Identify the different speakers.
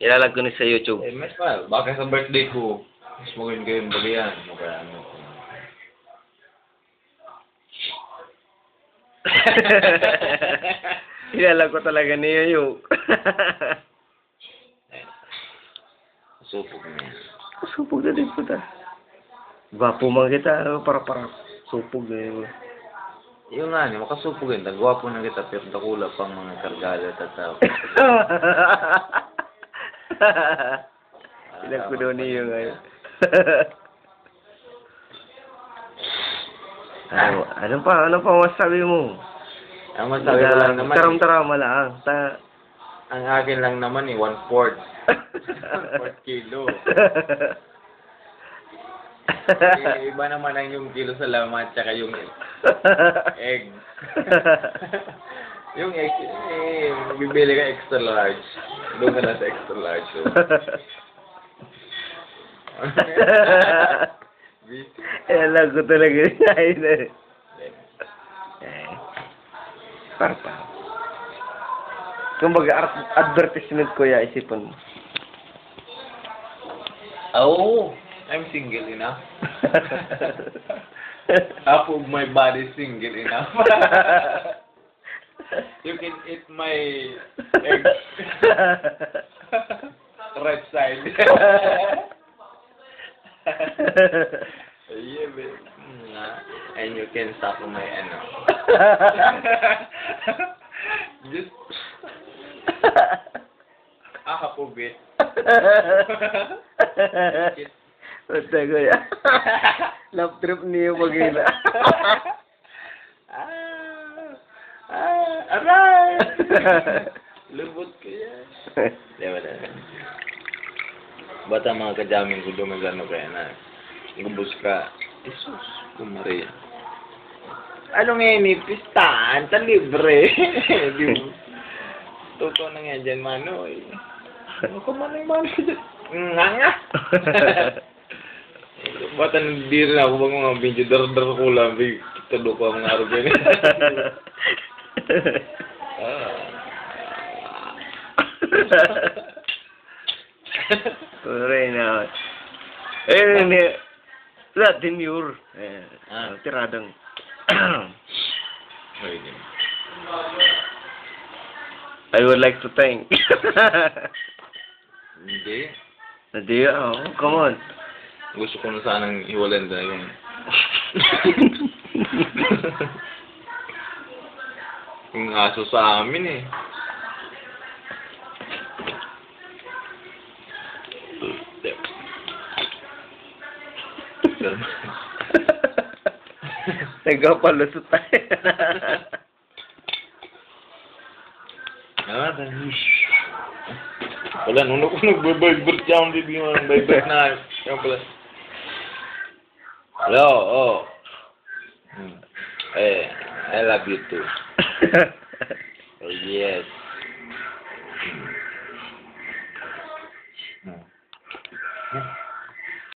Speaker 1: Ilalag ko ni sa YouTube.
Speaker 2: Eh, mas pa, baka sa birthday ko, mas magawin ko yung bagayan. Mukha ano.
Speaker 1: Ilalag ko talaga ni Yoyo.
Speaker 2: Supog na yan.
Speaker 1: Supog na din po ta. Gwapo man kita, para supog na yun.
Speaker 2: Yung nga, makasupog yun. Nagwapo na kita, pero dakula pang mga kargada at tao.
Speaker 1: Ilang ko daw niyo ngayon. Ano pa masabi mo?
Speaker 2: Ang masabi ko lang naman,
Speaker 1: Taram-tarama lang.
Speaker 2: ang akin lang naman 1/4. 1/4 kilo. Iba naman ang yung kilo sa laman tsaka yung egg. Yung egg, bibili ka extra large. Doon ka na sa extra large. So.
Speaker 1: Alam ko talaga yun. Parpa. Kumbaga, advertisement ko ya, isipon mo.
Speaker 2: Oh, I'm single enough. Half of my body is single enough. You can eat my eggs. Right side. Yeah, babe. And you can suck my ano. Just half of it.
Speaker 1: Basta ko ya. Love trip niyo magina.
Speaker 2: Aray! Lubot ko yan. Diba na? Bata mga kajaming ko dumagano kaya na. Gubos ka. Jesus, kumaria. Ano nga yun, pistahan, ta libre. Totoo na nga dyan, Manoy. Ano ka Manoy, Manoy? Nga nga. Bata nandiri na ako bang mga video, dar-dar ko lang, todo ko ang araw ganyan.
Speaker 1: Tuloy na. Hindi. Wala, demure. Tiradang. I would like to thank.
Speaker 2: Hindi.
Speaker 1: Hindi, come on.
Speaker 2: Gusto ko na sanang iwalan na yung... yung aso sa amin eh.
Speaker 1: Nagpapalusot tayo.
Speaker 2: Wala, nung ako nag-vibrate siya akong bibigyan mo ng vibrate na. Yan pala. Hello, oh. I love you too. Oh, yes.